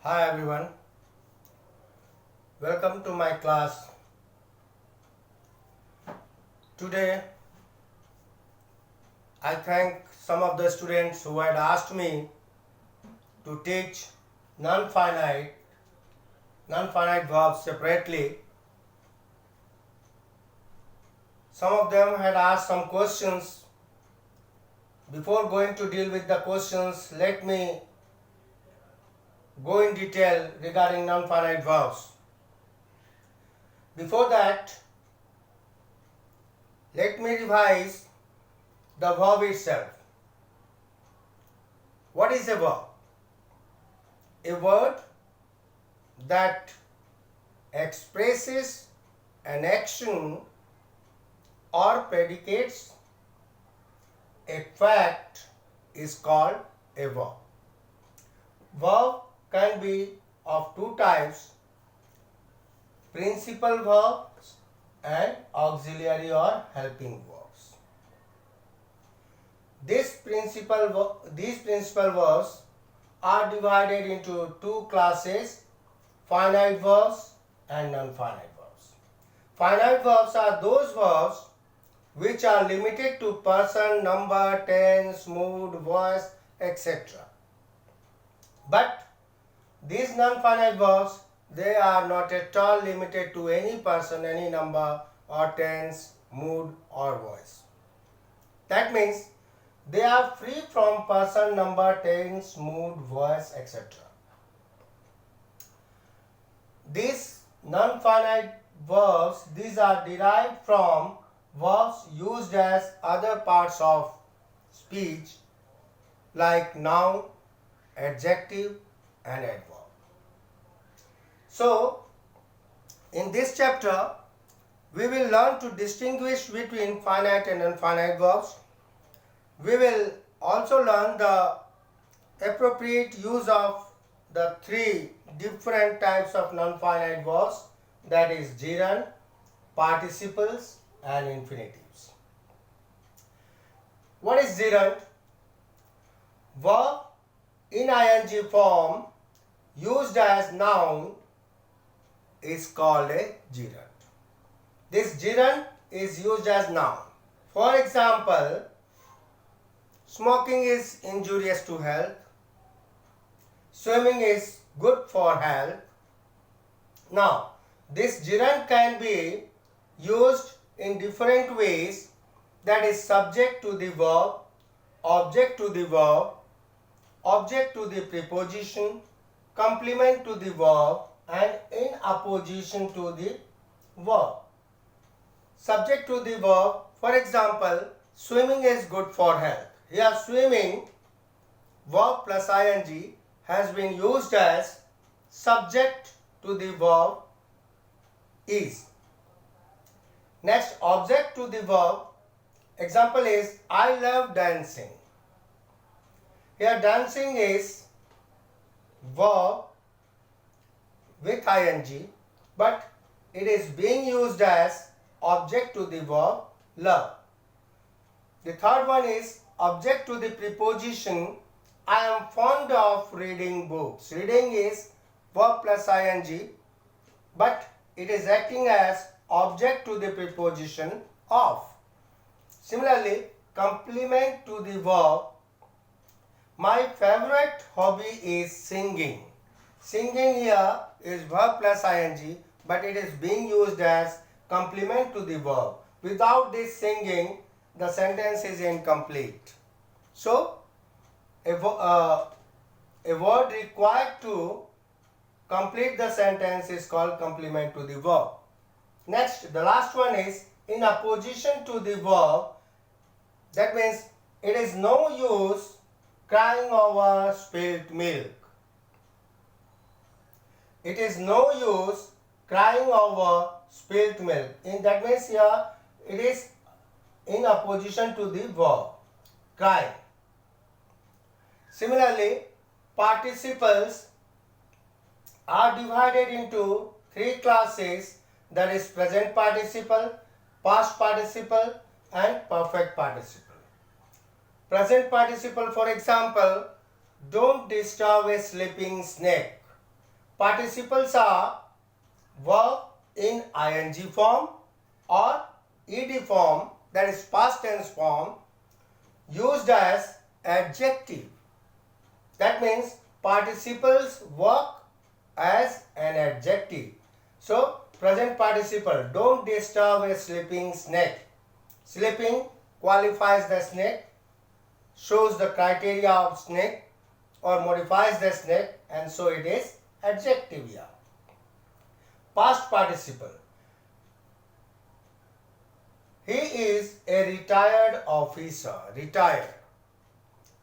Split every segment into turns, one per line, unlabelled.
Hi everyone, welcome to my class. Today I thank some of the students who had asked me to teach non-finite verbs separately. Some of them had asked some questions. Before going to deal with the questions, let me go in detail regarding non-finite verbs. Before that, let me revise the verb itself. What is a verb? A word that expresses an action or predicates a fact is called a verb. Verb can be of two types: principal verbs and auxiliary or helping verbs. These principal verbs are divided into two classes: finite verbs and non-finite verbs. Finite verbs are those verbs which are limited to person, number, tense, mood, voice, etc. But these non-finite verbs, they are not at all limited to any person, any number or tense, mood or voice. That means they are free from person, number, tense, mood, voice, etc. These non-finite verbs, these are derived from verbs used as other parts of speech like noun, adjective and adverb. So, in this chapter, we will learn to distinguish between finite and non-finite verbs. We will also learn the appropriate use of the three different types of non-finite verbs, that is gerund, participles and infinitives. What is gerund? Verb in ing form used as noun is called a gerund. This gerund is used as noun. For example, smoking is injurious to health. Swimming is good for health. Now, this gerund can be used in different ways, that is subject to the verb, object to the verb, object to the preposition, complement to the verb and in opposition to the verb. Subject to the verb, for example, swimming is good for health. Here swimming, verb plus ing, has been used as subject to the verb is. Next, object to the verb, example is I love dancing. Here dancing is verb with ing, but it is being used as object to the verb love. The third one is object to the preposition I am fond of reading books. Reading is verb plus ing, but it is acting as object to the preposition of. Similarly, complement to the verb, my favorite hobby is singing. Singing here is verb plus ing, but it is being used as complement to the verb. Without this singing, the sentence is incomplete. So, a word required to complete the sentence is called complement to the verb. Next, the last one is in opposition to the verb. That means it is no use crying over spilt milk. It is no use crying over spilt milk. That means here it is in opposition to the verb cry. Similarly, participles are divided into three classes, that is present participle, past participle and perfect participle. Present participle, for example, don't disturb a sleeping snake. participles are verb in ing form or ed form, that is past tense form, used as adjective. That means participles work as an adjective. So present participle, don't disturb a sleeping snake. Sleeping qualifies the snake, shows the criteria of snake, or modifies the snake, and so it is adjective here. Past participle. He is a retired officer. Retired.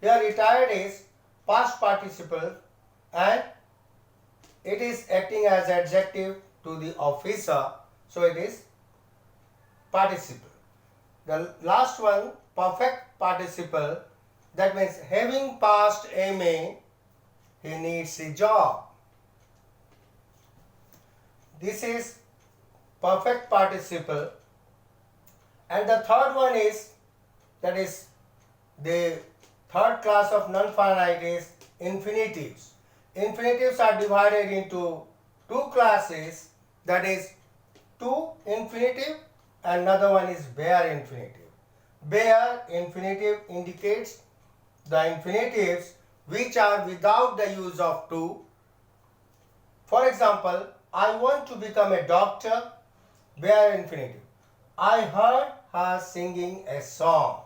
Here retired is past participle and it is acting as adjective to the officer, so it is participle. The last one, perfect participle, that means having passed MA, he needs a job. This is perfect participle. And the third one is, that is the third class of non-finite is infinitives. Infinitives are divided into two classes, that is to infinitive and another one is bare infinitive. Bare infinitive indicates the infinitives which are without the use of to. For example, I want to become a doctor, bare infinitive. I heard her singing a song.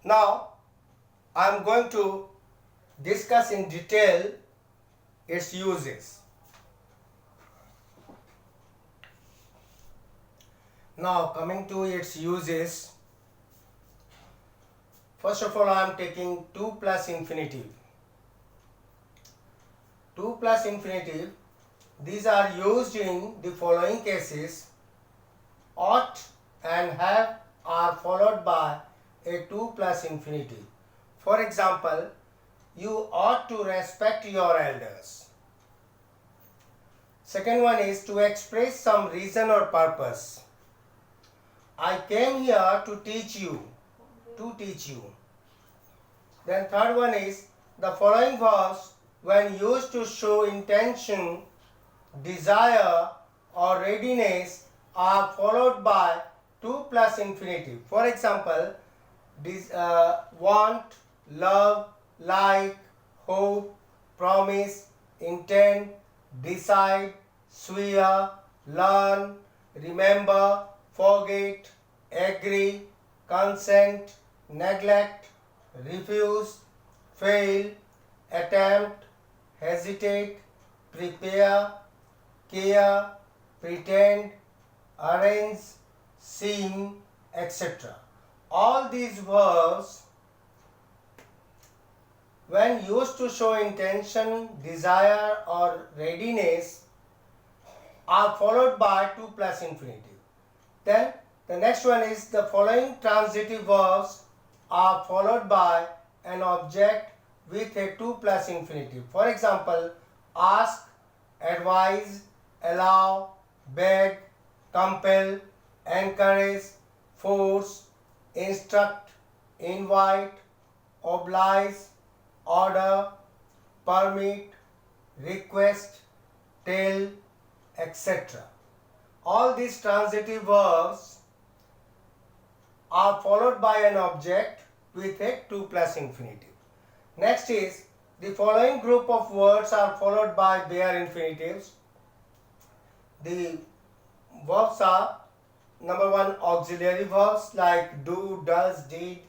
Now, I am going to discuss in detail its uses. Now, coming to its uses, first of all, I am taking to plus infinitive. To plus infinitive, these are used in the following cases. Ought and have are followed by a to plus infinitive. For example, you ought to respect your elders. Second one is to express some reason or purpose. I came here to teach you. To teach you. Then third one is the following verbs when used to show intention, desire or readiness are followed by to plus infinitive. For example, want, love, like, hope, promise, intend, decide, swear, learn, remember, forget, agree, consent, neglect, refuse, fail, attempt, hesitate, prepare, care, pretend, arrange, seem, etc. All these verbs, when used to show intention, desire or readiness, are followed by to plus infinitive. Then the next one is the following transitive verbs are followed by an object with a to plus infinitive. For example, ask, advise, allow, beg, compel, encourage, force, instruct, invite, oblige, order, permit, request, tell, etc. All these transitive verbs are followed by an object with a to plus infinitive. Next is the following group of words are followed by bare infinitives. The verbs are number one, auxiliary verbs like do, does, did,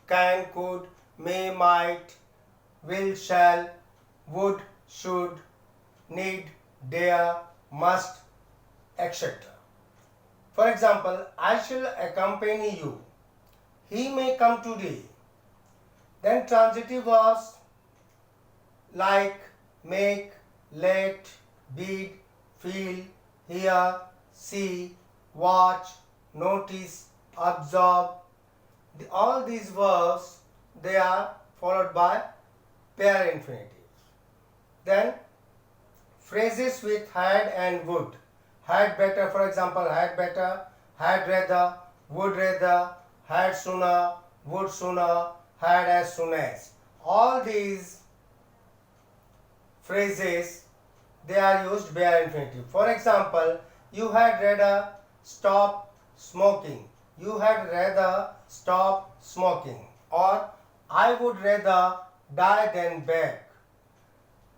can, could, may, might, will, shall, would, should, need, dare, must, etc. For example, I shall accompany you. He may come today. Then transitive verbs like make, let, bid, feel, hear, see, watch, notice, absorb. All these verbs, they are followed by bare infinitives. Then phrases with had and would. Had better, for example, had better, had rather, had sooner, would sooner, had as soon as. All these phrases, they are used bare infinitive. For example, you had rather stop smoking. You had rather stop smoking. Or I would rather die than beg.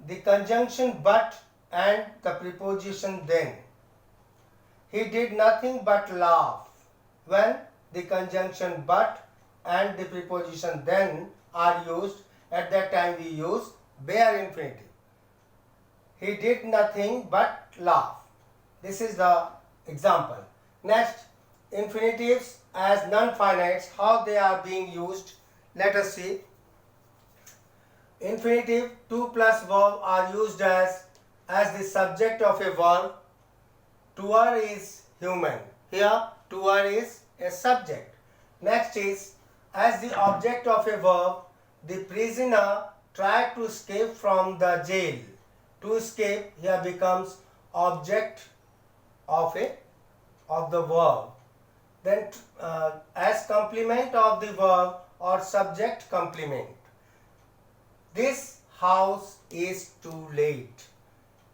The conjunction but and the preposition then. He did nothing but laugh. When the conjunction but and the preposition then are used, at that time we use bare infinitive. He did nothing but laugh. This is the example. Next, infinitives as non-finites, how they are being used. Let us see. Infinitive to plus verb are used as the subject of a verb. Tour is human. Here, tour is a subject. Next is as the object of a verb. The prisoner tried to escape from the jail. To escape here becomes object of the verb. Then as complement of the verb or subject complement. This house is too late.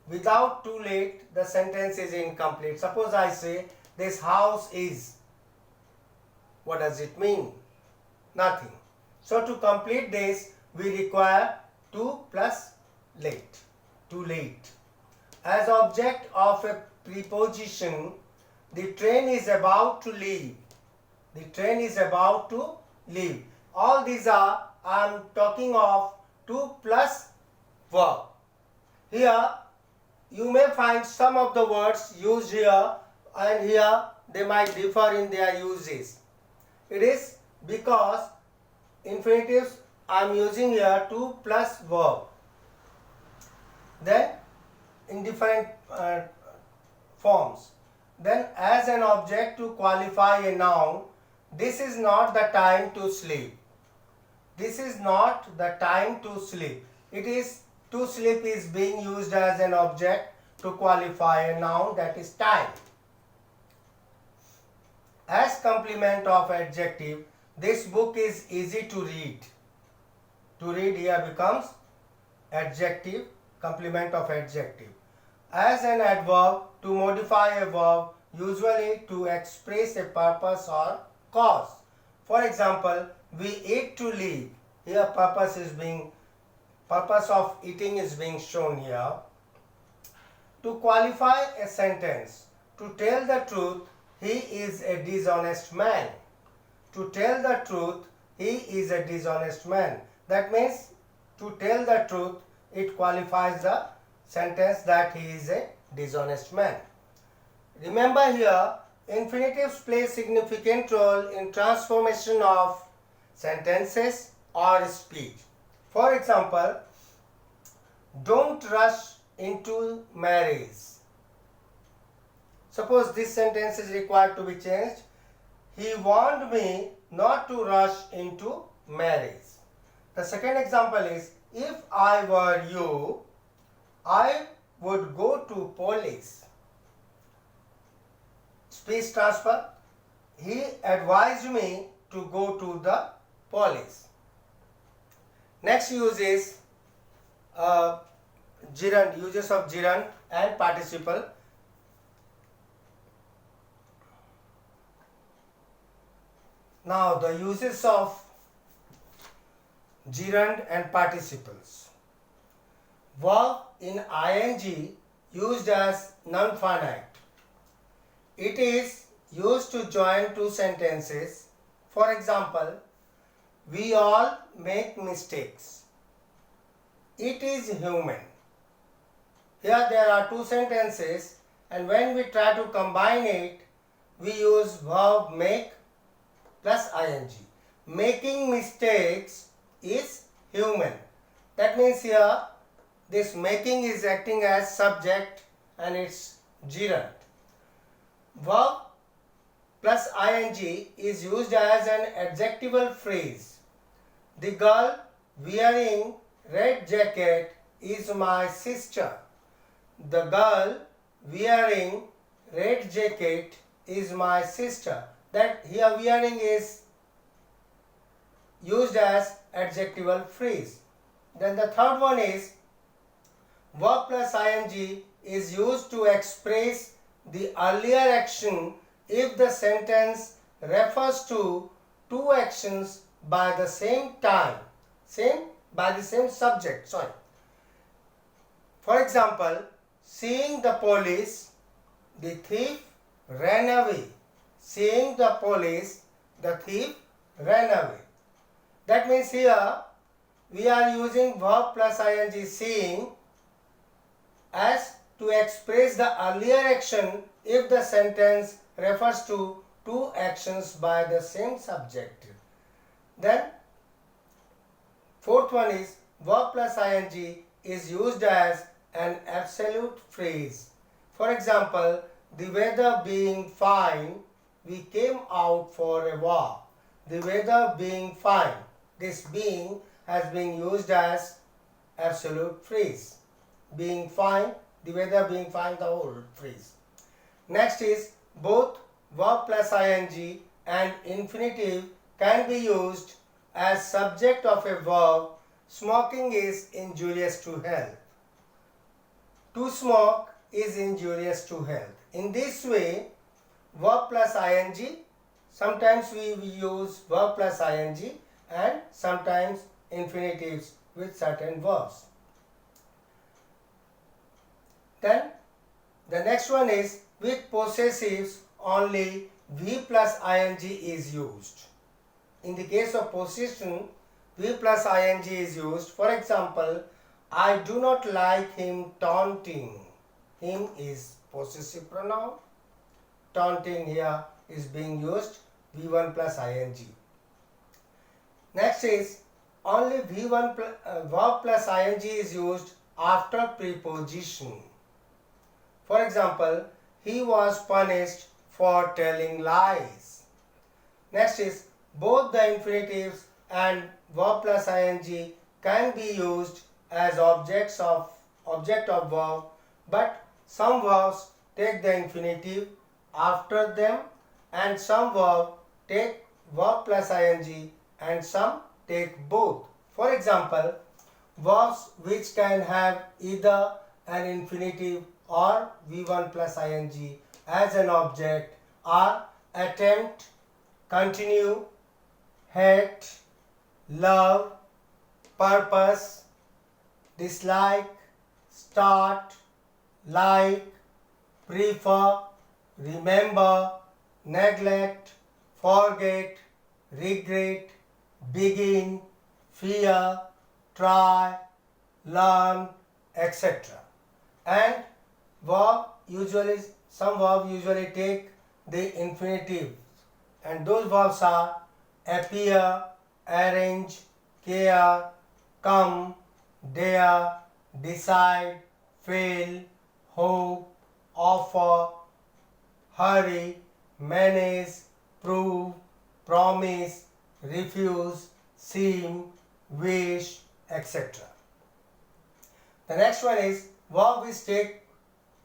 Without too late, the sentence is incomplete. Suppose I say this house is. What does it mean? Nothing. So to complete this, we require to plus late. Too late. As object of a preposition, the train is about to leave. The train is about to leave. All these are, I am talking of to plus verb. Here you may find some of the words used here and here they might differ in their uses. It is because infinitives I am using here to plus verb. Then in different forms. Then as an object to qualify a noun, this is not the time to sleep. This is not the time to sleep. It is to sleep is being used as an object to qualify a noun, that is time. As complement of adjective, this book is easy to read. To read here becomes adjective, complement of adjective. As an adverb, to modify a verb, usually to express a purpose or cause. For example, we eat to live. Here purpose of eating is being shown here. To qualify a sentence, to tell the truth, he is a dishonest man. To tell the truth, he is a dishonest man. That means to tell the truth, it qualifies the sentence that he is a dishonest man. Remember here, infinitives play significant role in transformation of sentences or speech. For example, don't rush into marriage. Suppose this sentence is required to be changed. He warned me not to rush into marriage. The second example is, if I were you, I would go to police. Speech transfer. He advised me to go to the police. Next use is gerund, uses of gerund and participle. Now the uses of gerund and participles. Verb in ing used as non-finite. It is used to join two sentences. For example, we all make mistakes. It is human. Here there are two sentences, and when we try to combine it, we use verb make plus ing. Making mistakes is human. That means here this making is acting as subject and it's gerund. Verb plus ing is used as an adjectival phrase. The girl wearing red jacket is my sister. The girl wearing red jacket is my sister. That here wearing is used as adjectival phrase. Then the third one is verb plus ing is used to express the earlier action if the sentence refers to two actions by the same time, by the same subject. Sorry. For example, seeing the police, the thief ran away. Seeing the police, the thief ran away. That means here we are using verb plus ing seeing as to express the earlier action if the sentence refers to two actions by the same subject. Then fourth one is verb plus ing is used as an absolute phrase. For example, the weather being fine, we came out for a walk. The weather being fine. This being has been used as absolute phrase. Being fine, the weather being fine, the whole phrase. Next is both verb plus ing and infinitive can be used as subject of a verb. Smoking is injurious to health. To smoke is injurious to health. In this way, verb plus ing, sometimes we use verb plus ing and sometimes infinitives with certain verbs. Then the next one is with possessives only V plus ing is used. In the case of possession, V plus ing is used. For example, I do not like him taunting. Him is possessive pronoun. Taunting here is being used V1 plus ing. Next is only V1 verb plus ing is used after preposition. For example, he was punished for telling lies. Next is both the infinitives and verb plus ing can be used as object of verb, but some verbs take the infinitive after them and some verb take verb plus ing and some take both. For example, verbs which can have either an infinitive or V1 plus ing as an object are attempt, continue, hate, love, purpose, dislike, start, like, prefer, remember, neglect, forget, regret, begin, fear, try, learn, etc. And some verbs usually take the infinitive, and those verbs are appear, arrange, care, come, dare, decide, fail, hope, offer, hurry, manage, prove, promise, refuse, seem, wish, etc. The next one is verb which take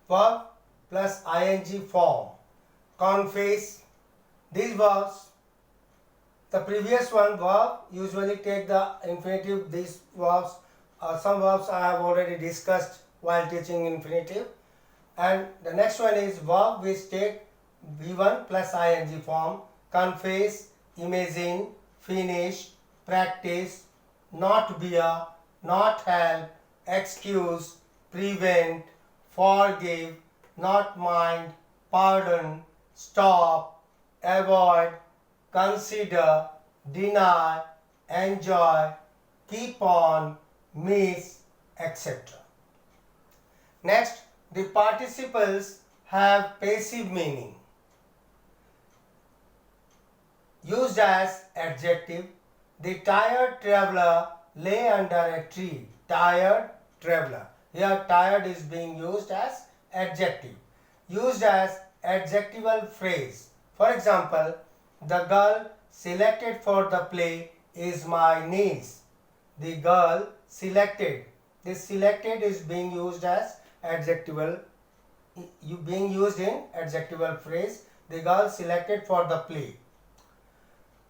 verb plus ing form. Confess. These verbs, the previous one verb usually take the infinitive. These verbs, some verbs I have already discussed while teaching infinitive. And the next one is verb which take V1 plus ing form. Confess, imagine, finish, practice, not bear, not help, excuse, prevent, forgive, not mind, pardon, stop, avoid, consider, deny, enjoy, keep on, miss, etc. Next, the participles have passive meaning. Used as adjective, the tired traveler lay under a tree. Tired traveler. Here tired is being used as adjective. Used as adjectival phrase. For example, the girl selected for the play is my niece. The girl selected. This selected is being used as adjectival, being used in adjectival phrase. The girl selected for the play.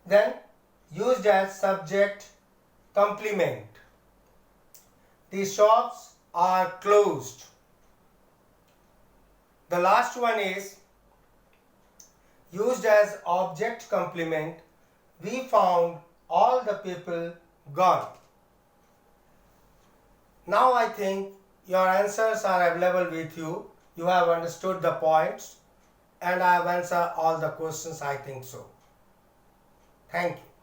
Then used as subject complement. The shops are closed. The last one is used as object complement. We found all the people gone. Now I think your answers are available with you. You have understood the points and I have answered all the questions, I think so. Thank you.